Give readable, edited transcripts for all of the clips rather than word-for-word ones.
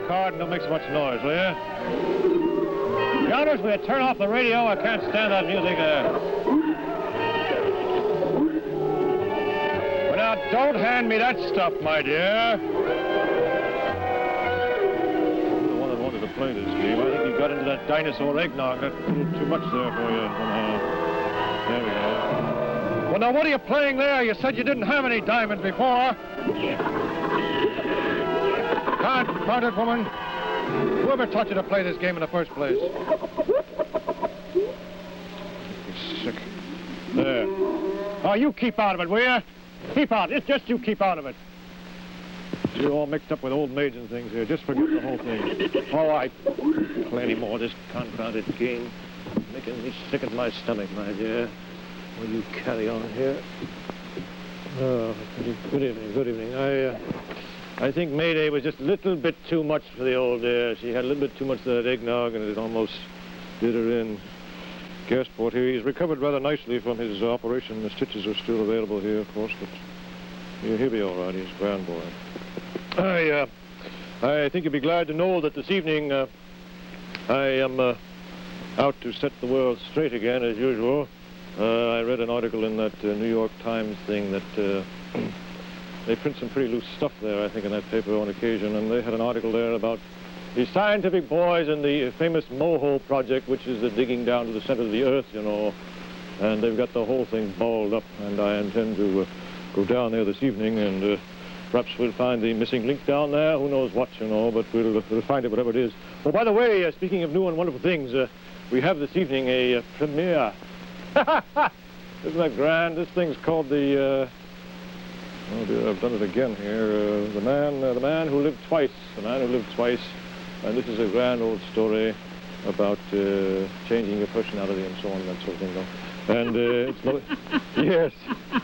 card and don't make so much noise, will you? Youngers, will you turn off the radio? I can't stand that music. Well, now, don't hand me that stuff, my dear. You're the one that wanted to play this game. I think you got into that dinosaur eggnog. That's a little too much there for you. There we go. Well, now, what are you playing there? You said you didn't have any diamonds before. Confound it, woman. Whoever taught you to play this game in the first place? You're sick. There. Oh, you keep out of it, will you? Keep out. It's just you keep out of it. You're all mixed up with old maids and things here. Just forget the whole thing. All right. Plenty more of this confounded game. Making me sick at my stomach, my dear. Will you carry on here? Oh, good evening, good evening. I think Mayday was just a little bit too much for the old dear. She had a little bit too much of that eggnog, and it almost did her in. Gasport here, he's recovered rather nicely from his operation. The stitches are still available here, of course, but he'll be all right. He's a grand boy. I think you'll be glad to know that this evening I am out to set the world straight again, as usual. I read an article in that New York Times thing that they print some pretty loose stuff there, I think, in that paper on occasion, and they had an article there about the scientific boys in the famous Moho project, which is the digging down to the center of the earth, you know, and they've got the whole thing balled up, and I intend to go down there this evening, and perhaps we'll find the missing link down there. Who knows what, you know, but we'll find it, whatever it is. Oh, by the way, speaking of new and wonderful things, we have this evening a premiere. Isn't that grand? This thing's called the, oh dear, I've done it again here. The man who lived twice. The man who lived twice. And this is a grand old story about changing your personality and so on, that sort of thing, though. And it's not,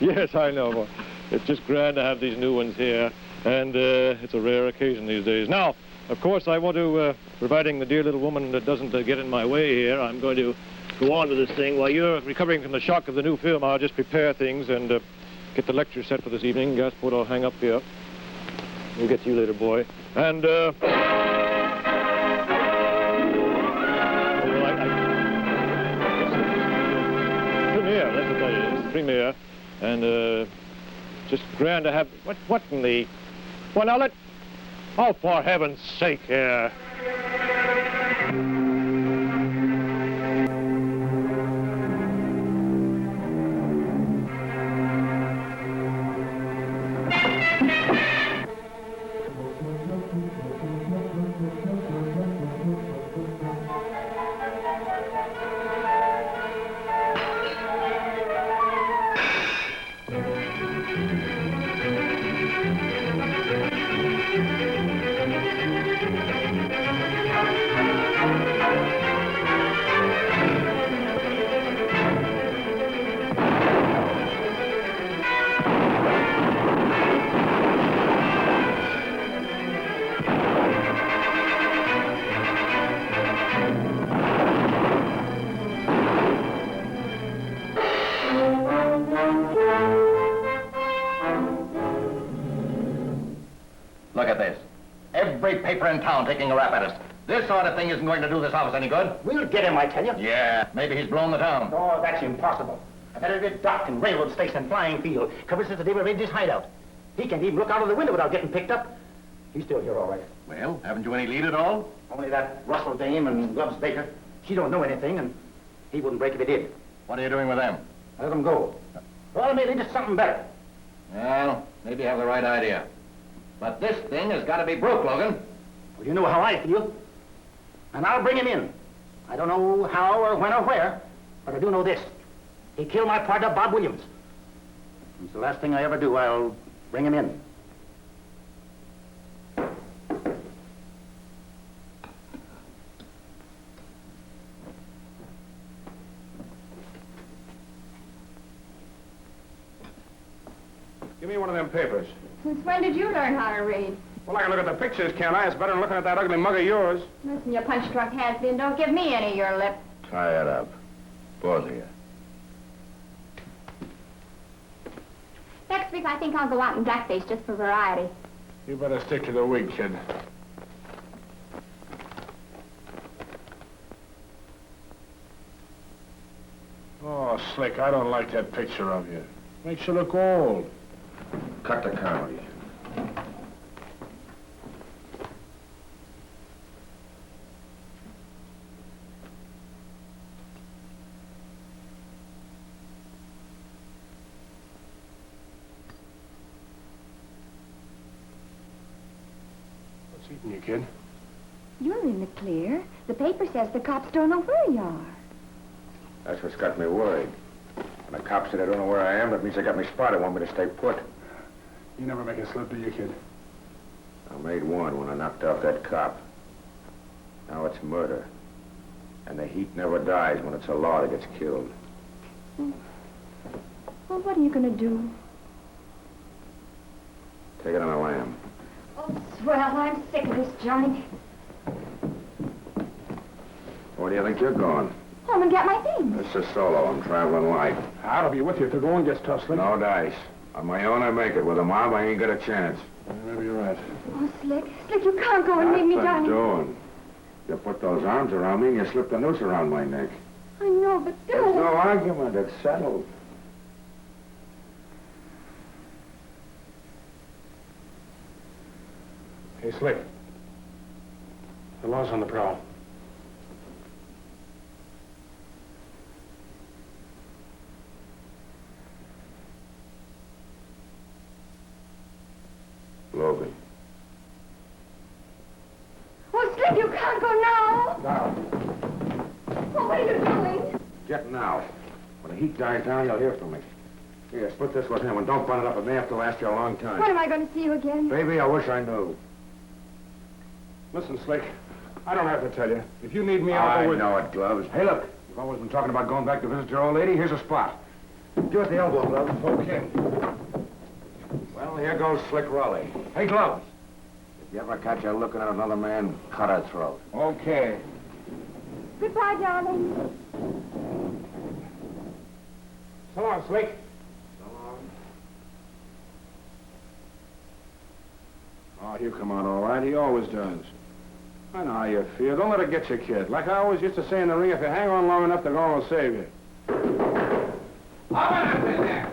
yes, I know. It's just grand to have these new ones here. And it's a rare occasion these days. Now, of course, I want to, providing the dear little woman that doesn't get in my way here, I'm going to go on with this thing. While you're recovering from the shock of the new film, I'll just prepare things and get the lecture set for this evening. Gasport, I'll hang up here. We'll get to you later, boy. And, premiere, that's what that is. Premiere. And, just grand to have... What in the... Well, now let... Oh, for heaven's sake, here. Look at this. Every paper in town taking a rap at us. This sort of thing isn't going to do this office any good. We'll get him, I tell you. Yeah, maybe he's blown the town. Oh, that's impossible. I've had a dock and railroad station and flying field covered since the day we raided his hideout. He can't even look out of the window without getting picked up. He's still here, all right. Well, haven't you any lead at all? Only that Russell dame and Gloves Baker. She don't know anything, and he wouldn't break if he did. What are you doing with them? I let him go. Well, maybe just something better. Well, maybe you have the right idea. But this thing has got to be broke, Logan. Well, you know how I feel. And I'll bring him in. I don't know how or when or where, but I do know this. He killed my partner, Bob Williams. It's the last thing I ever do. I'll bring him in. Give me one of them papers. Since when did you learn how to read? Well, I can look at the pictures, can't I? It's better than looking at that ugly mug of yours. Listen, you punch truck has-been, don't give me any of your lip. Tie it up. Both of you. Next week, I think I'll go out in blackface just for variety. You better stick to the wig, kid. Oh, Slick, I don't like that picture of you. Makes you look old. Cut the comedy. What's eating you, kid? You're in the clear. The paper says the cops don't know where you are. That's what's got me worried. When the cops say they don't know where I am, that means they got me spotted, want me to stay put. You never make a slip, do you, kid? I made one when I knocked off that cop. Now it's murder. And the heat never dies when it's a law that gets killed. Well, what are you going to do? Take it on a lamb. Oh, swell, I'm sick of this joint. Where do you think you're going? Home and get my things. This is solo. I'm traveling light. I'll be with you if the going gets tough, Slick. No dice. On my own, I make it. With a mob, I ain't got a chance. Maybe you're right. Oh, Slick, you can't go and leave me, What I'm darling. doing? You put those arms around me and you slip the noose around my neck. I know, but There's no argument. It's settled. Hey, Slick. The law's on the prowl. Logan. Oh, Slick, you can't go now. Now. Oh, what are you doing? Get now. When the heat dies down, you'll hear from me. Here, split this with him, and don't bun it up. It may have to last you a long time. When am I going to see you again? Baby, I wish I knew. Listen, Slick, I don't have to tell you. If you need me, I'll I go with you. know it, Gloves. Hey, look. You've always been talking about going back to visit your old lady. Here's a spot. Give it the elbow, Gloves. Okay. Well, here goes Slick Raleigh. Hey, Gloves. If you ever catch her looking at another man, cut her throat. Okay. Goodbye, darling. So long, Slick. Oh, he'll come out all right. He always does. I know how you feel. Don't let it get you, kid. Like I always used to say in the ring, if you hang on long enough, the law will save you. Open up in there!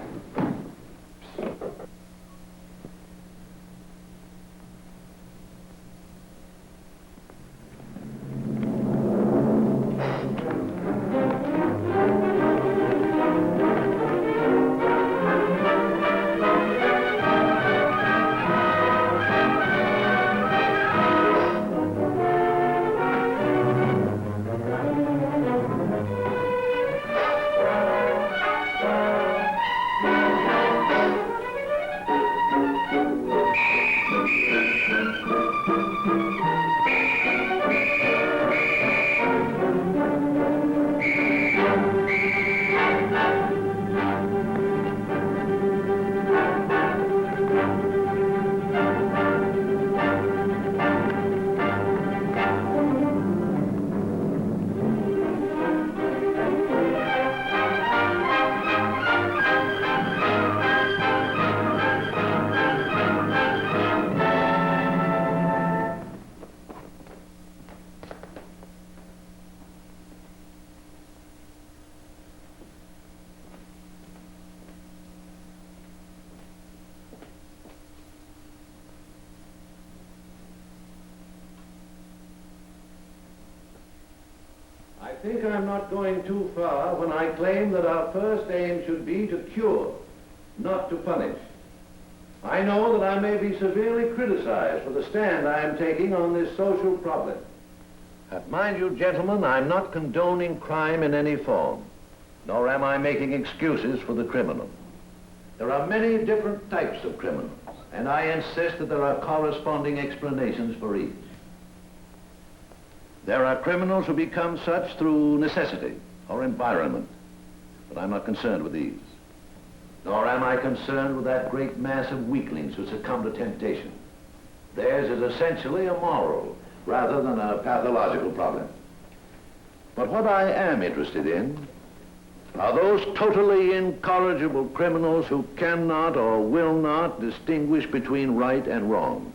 I think I'm not going too far when I claim that our first aim should be to cure, not to punish. I know that I may be severely criticized for the stand I am taking on this social problem. But mind you, gentlemen, I'm not condoning crime in any form, nor am I making excuses for the criminal. There are many different types of criminals, and I insist that there are corresponding explanations for each. There are criminals who become such through necessity or environment, but I'm not concerned with these. Nor am I concerned with that great mass of weaklings who succumb to temptation. Theirs is essentially a moral rather than a pathological problem. But what I am interested in are those totally incorrigible criminals who cannot or will not distinguish between right and wrong,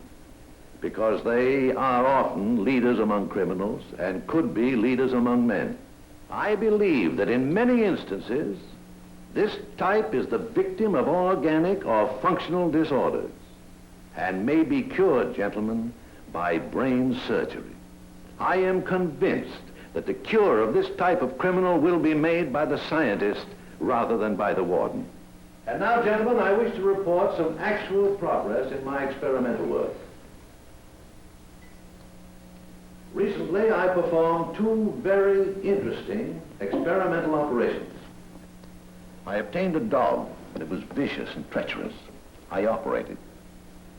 because they are often leaders among criminals and could be leaders among men. I believe that in many instances, This type is the victim of organic or functional disorders and may be cured, gentlemen, by brain surgery. I am convinced that the cure of this type of criminal will be made by the scientist rather than by the warden. And now, gentlemen, I wish to report some actual progress in my experimental work. Recently, I performed two very interesting experimental operations. I obtained a dog that was vicious and treacherous. I operated.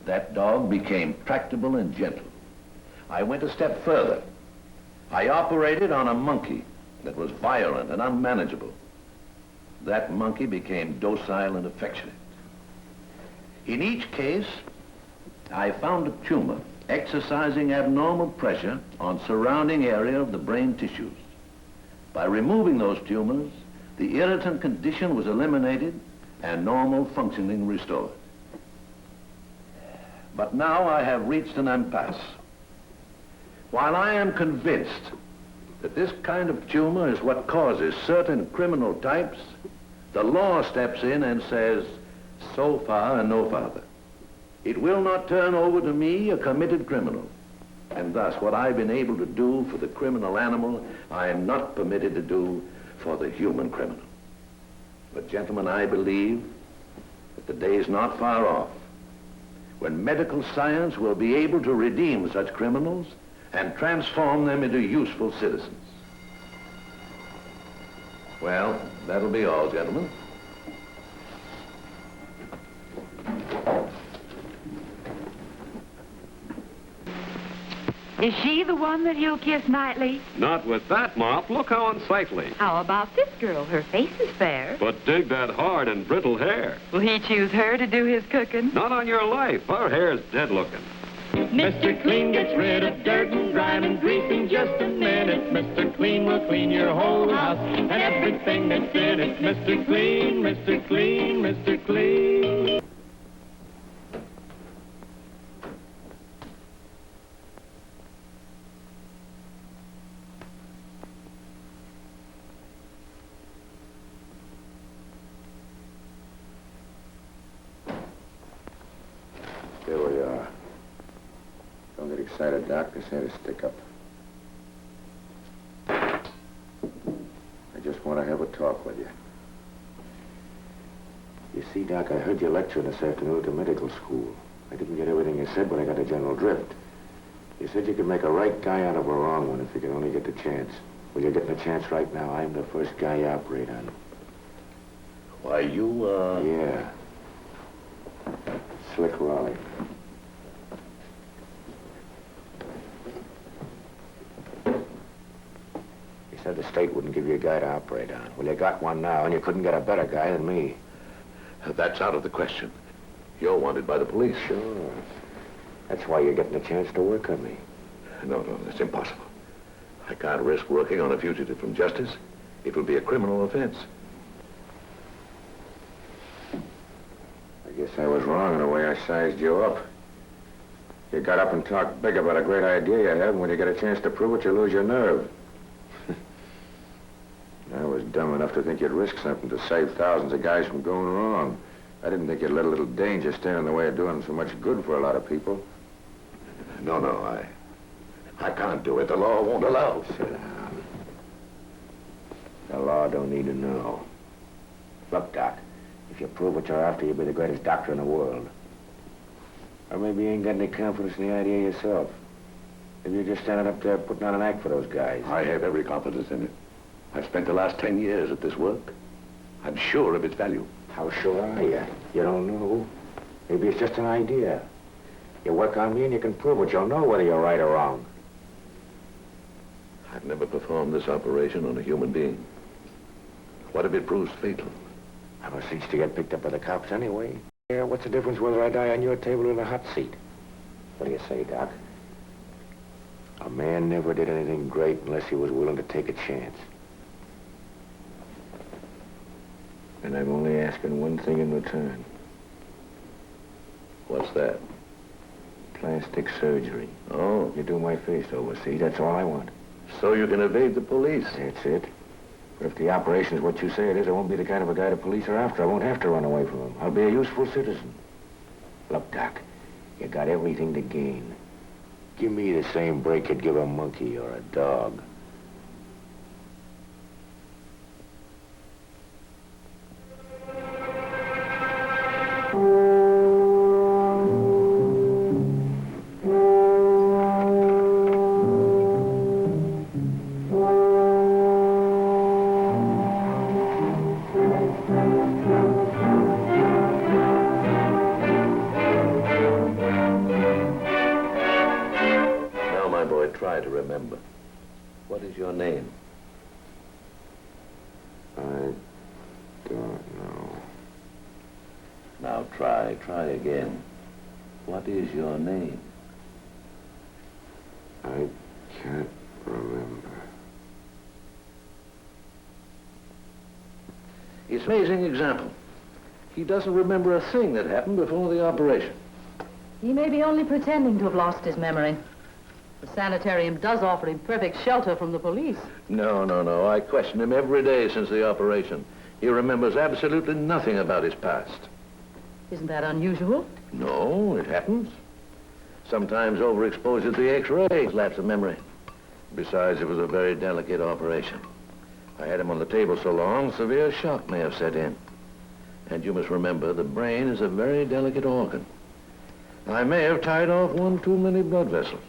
That dog became tractable and gentle. I went a step further. I operated on a monkey that was violent and unmanageable. That monkey became docile and affectionate. In each case, I found a tumor exercising abnormal pressure on surrounding area of the brain tissues. By removing those tumors, the irritant condition was eliminated and normal functioning restored. But now I have reached an impasse. While I am convinced that this kind of tumor is what causes certain criminal types, the law steps in and says, so far and no farther. It will not turn over to me a committed criminal. And thus, what I've been able to do for the criminal animal, I am not permitted to do for the human criminal. But gentlemen, I believe that the day is not far off when medical science will be able to redeem such criminals and transform them into useful citizens. Well, that'll be all, gentlemen. Is she the one that he'll kiss nightly? Not with that mop. Look how unsightly. How about this girl? Her face is fair. But dig that hard and brittle hair. Will he choose her to do his cooking? Not on your life. Her hair's dead looking. Mr. Clean gets rid of dirt and grime and grease in just a minute. Mr. Clean will clean your whole house and everything that's in it. Mr. Clean, Mr. Clean, Mr. Clean. Here we are. Don't get excited, Doc. This ain't a stick-up. I just want to have a talk with you. You see, Doc, I heard you lecturing this afternoon at the medical school. I didn't get everything you said, but I got the general drift. You said you could make a right guy out of a wrong one if you could only get the chance. Well, you're getting the chance right now. I'm the first guy you operate on. Why, you, Yeah. Slick Raleigh. You said the state wouldn't give you a guy to operate on. Well, you got one now, and you couldn't get a better guy than me. That's out of the question. You're wanted by the police. Sure. That's why you're getting a chance to work on me. No, that's impossible. I can't risk working on a fugitive from justice. It would be a criminal offense. I guess I was wrong in the way I sized you up. You got up and talked big about a great idea you have, and when you get a chance to prove it, you lose your nerve. I was dumb enough to think you'd risk something to save thousands of guys from going wrong. I didn't think you'd let a little danger stand in the way of doing so much good for a lot of people. No, I can't do it. The law won't allow. Sit down. The law don't need to know. Look, Doc, if you prove what you're after, you'll be the greatest doctor in the world. Or maybe you ain't got any confidence in the idea yourself. Maybe you're just standing up there putting on an act for those guys. I have every confidence in it. I've spent the last 10 years at this work. I'm sure of its value. How sure are you? You don't know. Maybe it's just an idea. You work on me and you can prove it. You'll know whether you're right or wrong. I've never performed this operation on a human being. What if it proves fatal? I'm a cinch to get picked up by the cops anyway. Yeah, what's the difference whether I die on your table or in a hot seat? What do you say, Doc? A man never did anything great unless he was willing to take a chance. And I'm only asking one thing in return. What's that? Plastic surgery. Oh. You do my face over, see? That's all I want. So you can evade the police. That's it. But if the operation is what you say it is, I won't be the kind of a guy the police are after. I won't have to run away from him. I'll be a useful citizen. Look, Doc, you got everything to gain. Give me the same break you'd give a monkey or a dog. Try to remember. What is your name? I don't know. Now try again. What is your name? I can't remember. It's an amazing example. He doesn't remember a thing that happened before the operation. He may be only pretending to have lost his memory. The sanitarium does offer him perfect shelter from the police. No. I question him every day since the operation. He remembers absolutely nothing about his past. Isn't that unusual? No, it happens. Sometimes overexposure to the X-rays lapse of memory. Besides, it was a very delicate operation. I had him on the table so long, severe shock may have set in. And you must remember, the brain is a very delicate organ. I may have tied off one too many blood vessels.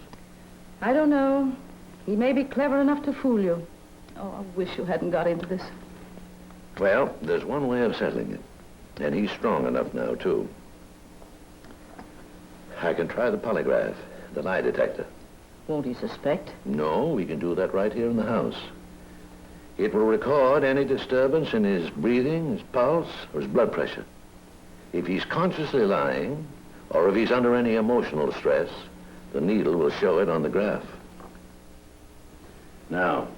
I don't know. He may be clever enough to fool you. Oh, I wish you hadn't got into this. Well, there's one way of settling it. And he's strong enough now, too. I can try the polygraph, the lie detector. Won't he suspect? No, we can do that right here in the house. It will record any disturbance in his breathing, his pulse, or his blood pressure. If he's consciously lying, or if he's under any emotional stress, the needle will show it on the graph. Now,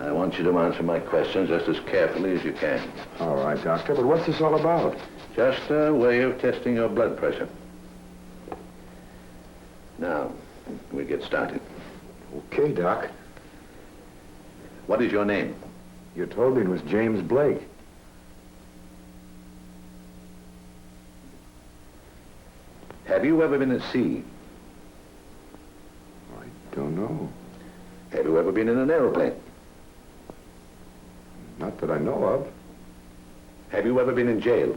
I want you to answer my questions just as carefully as you can. All right, Doctor, but what's this all about? Just a way of testing your blood pressure. Now, we get started. Okay, Doc. What is your name? You told me it was James Blake. Have you ever been at sea? I don't know. Have you ever been in an aeroplane? Not that I know of. Have you ever been in jail?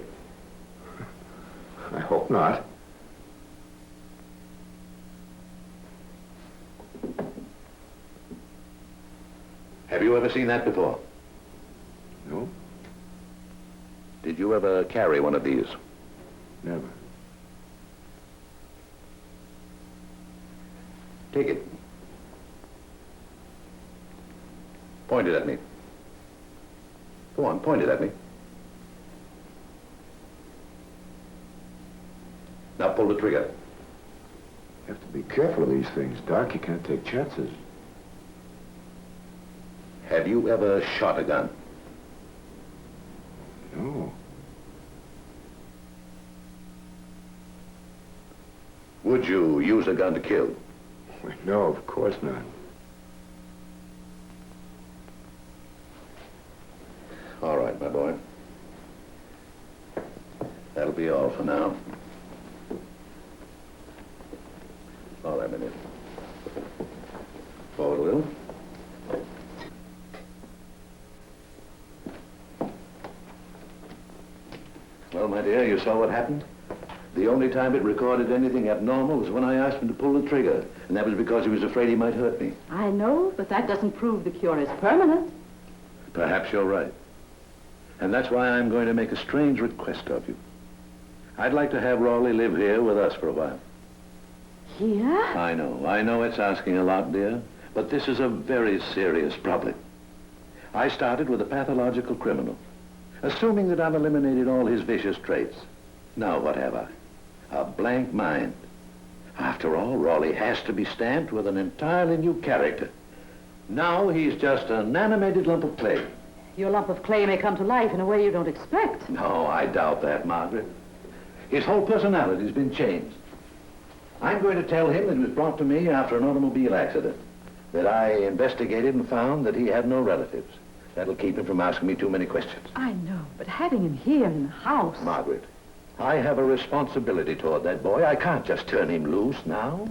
I hope not. Have you ever seen that before? No, Did you ever carry one of these? never. Take it. Point it at me. Go on, point it at me. Now pull the trigger. You have to be careful of these things, Doc. You can't take chances. Have you ever shot a gun? No. Would you use a gun to kill? No, of course not. All right, my boy. That'll be all for now. All right, minute. Forward a little. Well, my dear, you saw what happened? The only time it recorded anything abnormal was when I asked him to pull the trigger, and that was because he was afraid he might hurt me. I know, but that doesn't prove the cure is permanent. Perhaps you're right. And that's why I'm going to make a strange request of you. I'd like to have Raleigh live here with us for a while. Here? I know it's asking a lot, dear, but this is a very serious problem. I started with a pathological criminal, assuming that I've eliminated all his vicious traits. Now what have I? A blank mind. After all, Raleigh has to be stamped with an entirely new character. Now he's just an animated lump of clay. Your lump of clay may come to life in a way you don't expect. No, I doubt that, Margaret. His whole personality's been changed. I'm going to tell him that he was brought to me after an automobile accident, that I investigated and found that he had no relatives, That'll keep him from asking me too many questions. I know, but having him here in the house... Margaret, I have a responsibility toward that boy. I can't just turn him loose now.